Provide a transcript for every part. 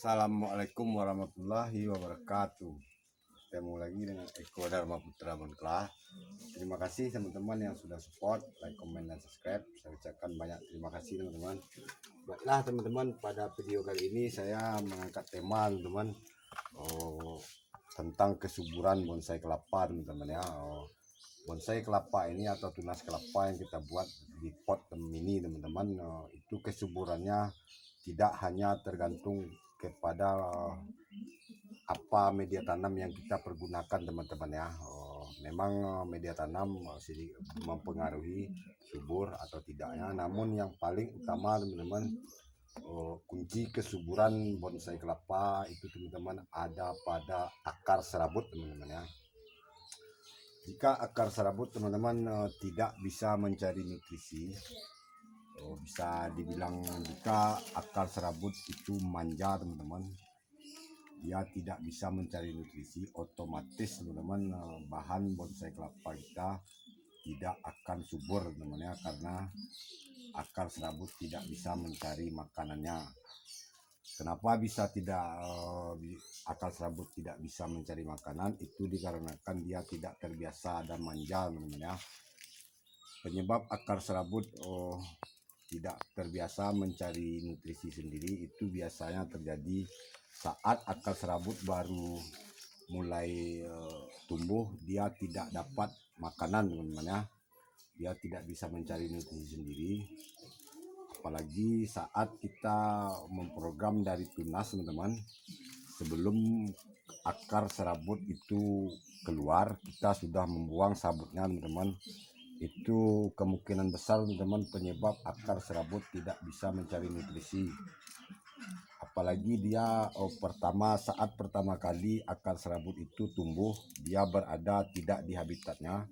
Assalamualaikum warahmatullahi wabarakatuh. Ketemu lagi dengan Eko Dharma Putra Bonkla. Terima kasih teman-teman yang sudah support, like, comment, dan subscribe. Saya ucapkan banyak terima kasih teman-teman. Baiklah teman-teman, pada video kali ini saya mengangkat tema teman-teman tentang kesuburan bonsai kelapa teman-teman ya. Bonsai kelapa ini atau tunas kelapa yang kita buat di pot mini teman-teman, itu kesuburannya tidak hanya tergantung kepada apa media tanam yang kita pergunakan teman-teman ya. Memang media tanam mempengaruhi subur atau tidaknya, namun yang paling utama teman-teman, kunci kesuburan bonsai kelapa itu teman-teman ada pada akar serabut teman-teman ya. Jika akar serabut teman-teman tidak bisa mencari nutrisi, bisa dibilang jika akar serabut itu manja teman-teman, dia tidak bisa mencari nutrisi, otomatis teman-teman bahan bonsai kelapa kita tidak akan subur teman-teman ya, karena akar serabut tidak bisa mencari makanannya. Kenapa bisa tidak akar serabut tidak bisa mencari makanan? Itu dikarenakan dia tidak terbiasa dan manja teman-teman ya. Penyebab akar serabut tidak terbiasa mencari nutrisi sendiri itu biasanya terjadi saat akar serabut baru mulai tumbuh. Dia tidak dapat makanan teman-teman ya, dia tidak bisa mencari nutrisi sendiri. Apalagi saat kita memprogram dari tunas teman-teman, sebelum akar serabut itu keluar kita sudah membuang sabutnya teman-teman. Itu kemungkinan besar teman-teman penyebab akar serabut tidak bisa mencari nutrisi. Apalagi dia saat pertama kali akar serabut itu tumbuh, dia berada tidak di habitatnya,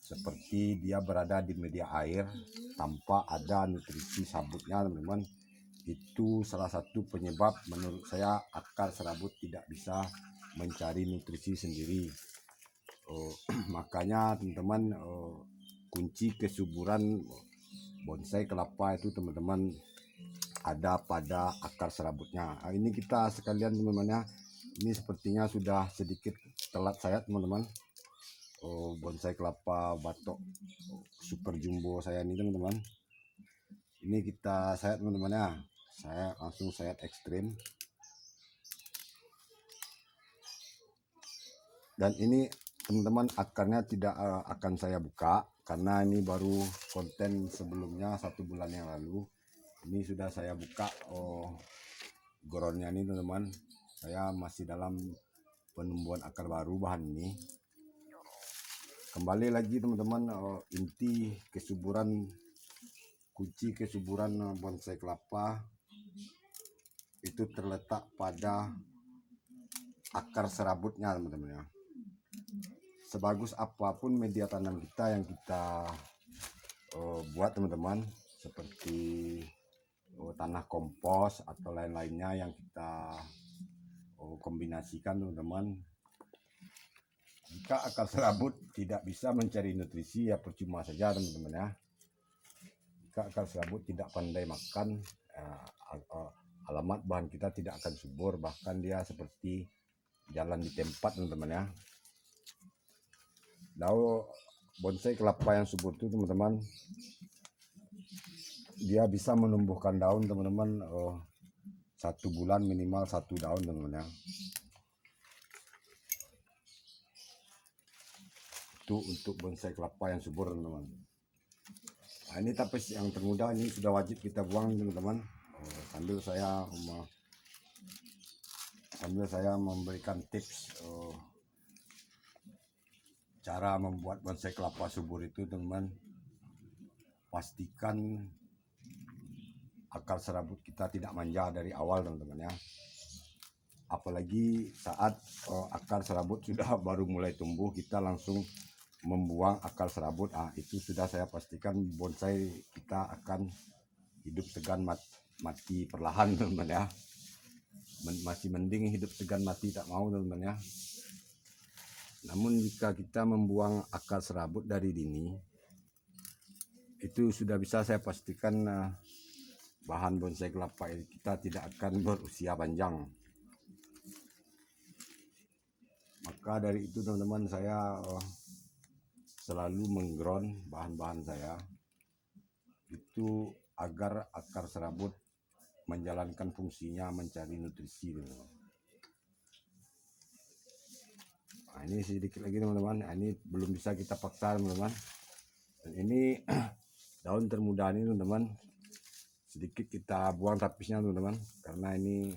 seperti dia berada di media air tanpa ada nutrisi sabutnya teman-teman. Itu salah satu penyebab menurut saya akar serabut tidak bisa mencari nutrisi sendiri. Makanya teman-teman, kunci kesuburan bonsai kelapa itu teman-teman ada pada akar serabutnya. Ini kita sekalian teman-teman ya, ini sepertinya sudah sedikit telat saya teman-teman. Bonsai kelapa batok super jumbo saya ini teman-teman, ini kita sayat teman-teman ya, saya langsung sayat ekstrim. Dan ini teman-teman akarnya tidak akan saya buka karena ini baru konten sebelumnya 1 bulan yang lalu. Ini sudah saya buka goronnya ini teman-teman. Saya masih dalam penumbuhan akar baru bahan ini. Kembali lagi teman-teman, inti kesuburan, kunci kesuburan bonsai kelapa itu terletak pada akar serabutnya teman-teman ya. Sebagus apapun media tanam kita yang kita buat teman-teman, seperti tanah kompos atau lain-lainnya yang kita kombinasikan teman-teman, jika akar serabut tidak bisa mencari nutrisi ya percuma saja teman-teman ya. Jika akar serabut tidak pandai makan, alamat bahan kita tidak akan subur, bahkan dia seperti jalan di tempat teman-teman ya. Daun bonsai kelapa yang subur itu teman-teman, dia bisa menumbuhkan daun teman-teman 1 bulan minimal 1 daun teman-teman ya. Itu untuk bonsai kelapa yang subur teman-teman. Nah, ini tapis yang termuda ini sudah wajib kita buang teman-teman. Sambil saya memberikan tips cara membuat bonsai kelapa subur itu teman-teman, pastikan akar serabut kita tidak manja dari awal teman-teman ya. Apalagi saat akar serabut sudah baru mulai tumbuh kita langsung membuang akar serabut, itu sudah saya pastikan bonsai kita akan hidup segan mati perlahan teman-teman ya. Masih mending hidup segan mati tak mau teman-teman ya. Namun jika kita membuang akar serabut dari dini, itu sudah bisa saya pastikan bahan bonsai kelapa kita tidak akan berusia panjang. Maka dari itu teman-teman, saya selalu mengground bahan-bahan saya itu agar akar serabut menjalankan fungsinya mencari nutrisi, teman-teman. Nah, ini sedikit lagi teman-teman. Nah, ini belum bisa kita paksa teman-teman. Dan ini daun termuda ini teman-teman, sedikit kita buang tapisnya teman-teman, karena ini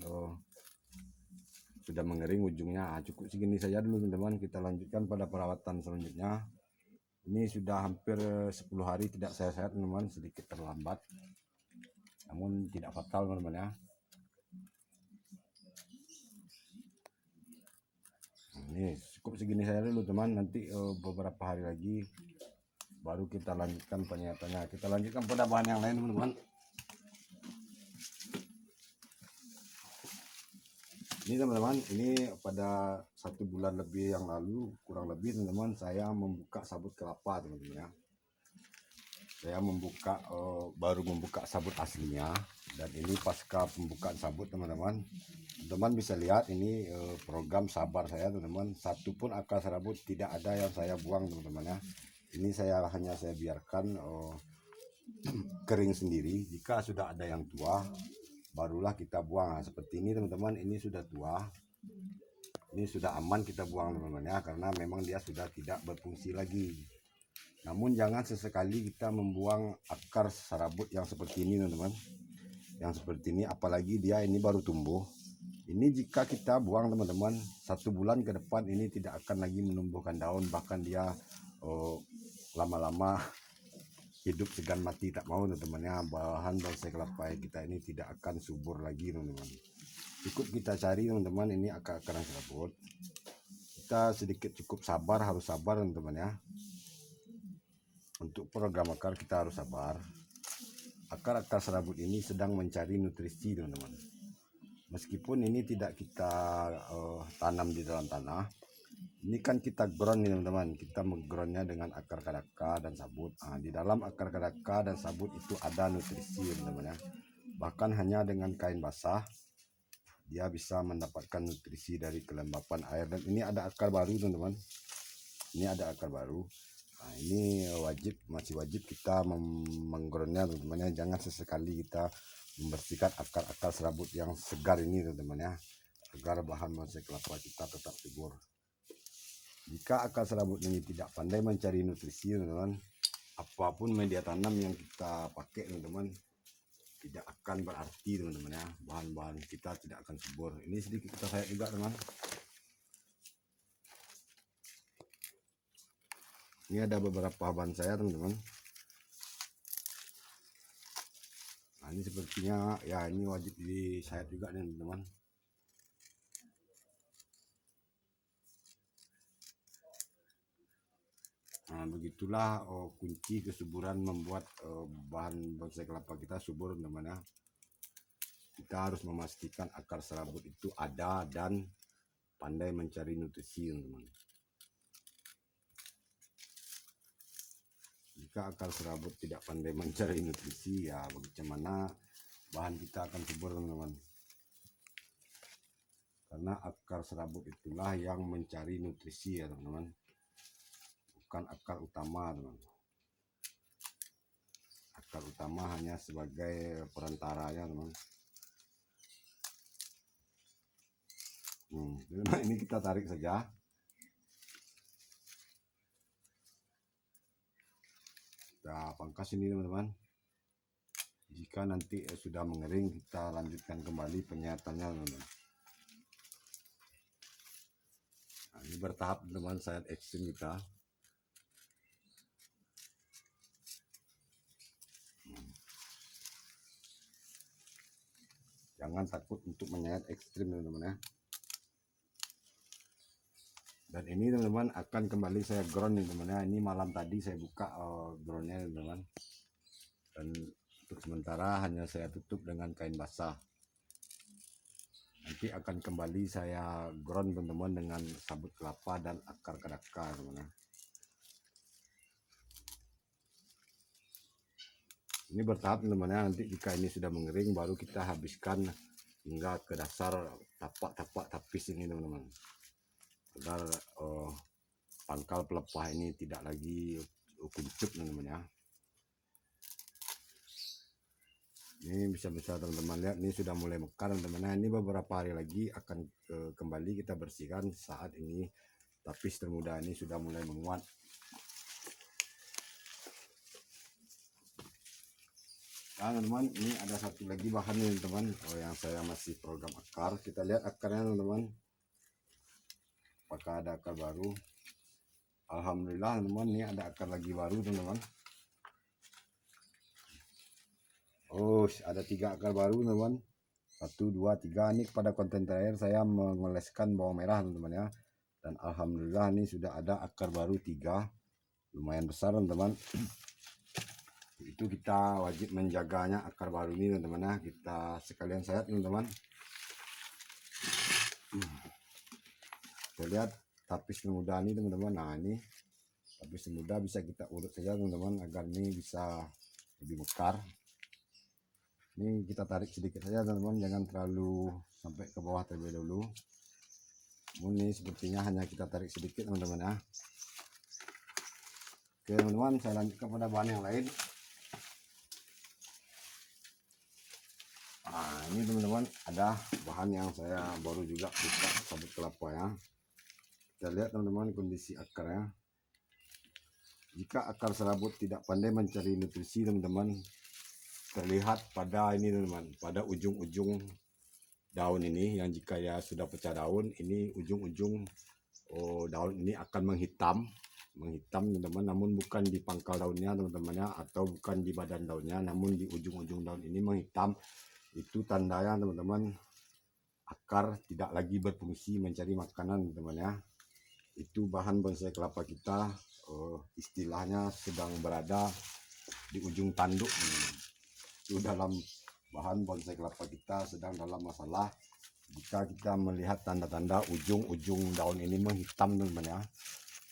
sudah mengering ujungnya. Cukup segini saja dulu teman-teman. Kita lanjutkan pada perawatan selanjutnya. Ini sudah hampir 10 hari tidak sehat teman-teman, sedikit terlambat, namun tidak fatal teman-teman ya. Ini cukup segini saja dulu teman. Nanti beberapa hari lagi baru kita lanjutkan penyayatannya. Kita lanjutkan pada bahan yang lain teman-teman. Ini teman-teman, ini pada 1 bulan lebih yang lalu, kurang lebih teman-teman, saya membuka sabut kelapa teman-teman ya. Saya membuka baru membuka sabut aslinya, dan ini pasca pembukaan sabut teman-teman. Teman-teman bisa lihat ini program sabar saya teman-teman. Satu pun akar serabut tidak ada yang saya buang teman-teman ya. Ini saya biarkan kering sendiri. Jika sudah ada yang tua, barulah kita buang. Nah, seperti ini teman-teman, ini sudah tua, ini sudah aman kita buang teman-teman ya, karena memang dia sudah tidak berfungsi lagi. Namun jangan sesekali kita membuang akar serabut yang seperti ini teman-teman, yang seperti ini, apalagi dia ini baru tumbuh. Ini jika kita buang teman-teman, 1 bulan ke depan ini tidak akan lagi menumbuhkan daun, bahkan dia lama-lama hidup segan mati tak mau teman-teman ya. Bahan bonsai kelapa kita ini tidak akan subur lagi teman-teman. Cukup kita cari teman-teman ini akar-akar yang serabut. Kita sedikit cukup sabar, harus sabar teman-teman ya. Untuk program akar kita harus sabar. Akar-akar serabut ini sedang mencari nutrisi teman-teman. Meskipun ini tidak kita tanam di dalam tanah, ini kan kita ground nih teman-teman. Kita menggroundnya dengan akar kadaka dan sabut. Nah, di dalam akar kadaka dan sabut itu ada nutrisi teman-teman ya. Bahkan hanya dengan kain basah dia bisa mendapatkan nutrisi dari kelembapan air. Dan ini ada akar baru teman-teman. Ini ada akar baru. Nah, ini masih wajib kita menggroundnya teman-teman ya. Jangan sesekali kita membersihkan akar-akar serabut yang segar ini teman-teman ya, agar bahan bonsai kelapa kita tetap subur. Jika akar serabut ini tidak pandai mencari nutrisi teman-teman, apapun media tanam yang kita pakai teman-teman tidak akan berarti teman-teman ya. Bahan-bahan kita tidak akan subur. Ini sedikit kita sayat juga teman. Ini ada beberapa bahan saya teman-teman. Nah, ini sepertinya ya, ini wajib disayat juga nih teman-teman. Nah, begitulah kunci kesuburan membuat bahan bonsai kelapa kita subur teman-teman ya. Kita harus memastikan akar serabut itu ada dan pandai mencari nutrisi teman-teman. Jika akar serabut tidak pandai mencari nutrisi, ya bagaimana bahan kita akan subur teman-teman. Karena akar serabut itulah yang mencari nutrisi ya teman-teman, bukan akar utama teman-teman. Akar utama hanya sebagai perantaranya teman. Ini kita tarik saja. Kita pangkas ini teman-teman. Jika nanti sudah mengering, kita lanjutkan kembali penyayatannya teman-teman. Nah, ini bertahap teman, sayat ekstrim kita. Jangan takut untuk menyayat ekstrim teman-teman ya. Dan ini teman-teman akan kembali saya ground nih teman-teman ya. Ini malam tadi saya buka groundnya teman-teman. Dan untuk sementara hanya saya tutup dengan kain basah. Nanti akan kembali saya ground teman-teman dengan sabut kelapa dan akar kadaka teman-teman. Ini bertahap teman-teman ya. Nanti jika ini sudah mengering baru kita habiskan hingga ke dasar tapak-tapak tapis ini teman-teman, agar pangkal pelepah ini tidak lagi kuncup teman-teman ya. Ini bisa teman-teman lihat, ini sudah mulai mekar teman-teman. Nah, ini beberapa hari lagi akan kembali kita bersihkan. Saat ini tapis termuda ini sudah mulai menguat. Nah teman-teman, ini ada satu lagi bahan nih teman-teman, yang saya masih program akar. Kita lihat akarnya teman-teman, apakah ada akar baru. Alhamdulillah teman-teman, ini ada akar lagi baru teman-teman. Oh, ada 3 akar baru teman-teman. 1, 2, 3. Ini pada konten terakhir saya mengoleskan bawang merah teman-teman ya. Dan alhamdulillah ini sudah ada akar baru 3, lumayan besar teman-teman. Itu kita wajib menjaganya akar baru ini teman-teman ya. Kita sekalian sayat teman-teman. Kita lihat tapis muda ini teman-teman. Nah ini tapis muda bisa kita urut saja teman-teman, agar ini bisa lebih mekar. Ini kita tarik sedikit saja teman-teman, jangan terlalu sampai ke bawah terlebih dahulu. Ini sepertinya hanya kita tarik sedikit teman-teman ya. Oke teman-teman, saya lanjutkan pada bahan yang lain. Nah ini teman-teman, ada bahan yang saya baru juga buka, sabut kelapa ya. Kita lihat teman-teman kondisi akarnya. Jika akar serabut tidak pandai mencari nutrisi teman-teman, terlihat pada ini teman-teman, pada ujung-ujung daun ini, yang jika ya sudah pecah daun, ini ujung-ujung daun ini akan menghitam teman-teman, namun bukan di pangkal daunnya teman-teman ya, atau bukan di badan daunnya, namun di ujung-ujung daun ini menghitam. Itu tandanya teman-teman, akar tidak lagi berfungsi mencari makanan teman-teman ya. Itu bahan bonsai kelapa kita istilahnya sedang berada di ujung tanduk teman-teman. Itu dalam bahan bonsai kelapa kita sedang dalam masalah. Jika kita melihat tanda-tanda ujung-ujung daun ini menghitam teman-teman ya,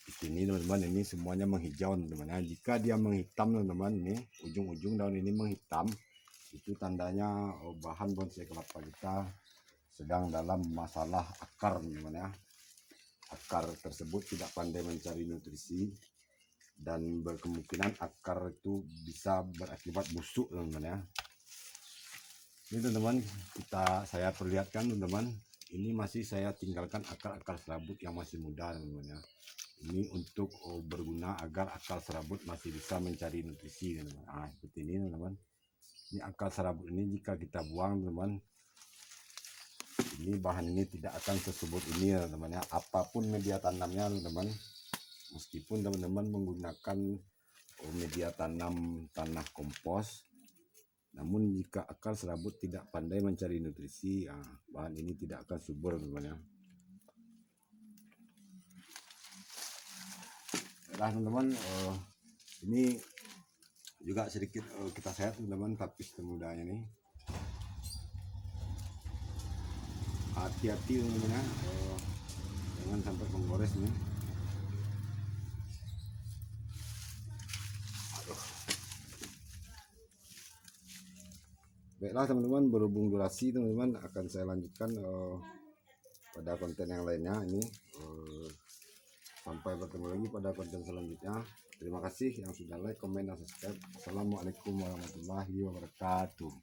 di sini teman-teman, ini semuanya menghijau teman-teman ya. Jika dia menghitam teman-teman, ini ujung-ujung daun ini menghitam, itu tandanya bahan bonsai kelapa kita sedang dalam masalah akar teman-teman ya. Akar tersebut tidak pandai mencari nutrisi, dan berkemungkinan akar itu bisa berakibat busuk teman-teman ya. Ini teman-teman, saya perlihatkan teman-teman, ini masih saya tinggalkan akar-akar serabut yang masih muda teman-teman ya. Ini untuk berguna agar akar serabut masih bisa mencari nutrisi teman-teman. Nah seperti ini teman-teman. Ini akar serabut ini jika kita buang teman-teman, ini bahan ini tidak akan sesubur ini teman-teman ya. Apapun media tanamnya teman-teman, meskipun teman-teman menggunakan media tanam tanah kompos, namun jika akar serabut tidak pandai mencari nutrisi, bahan ini tidak akan subur teman-teman ya. Nah teman-teman, ini juga sedikit kita sehat teman-teman, tapis termudanya ini. Hati-hati teman-teman ya, jangan sampai menggores nih. Baiklah teman-teman, berhubung durasi teman-teman, akan saya lanjutkan pada konten yang lainnya ini. Sampai bertemu lagi pada konten selanjutnya. Terima kasih yang sudah like, komen, dan subscribe. Assalamualaikum warahmatullahi wabarakatuh.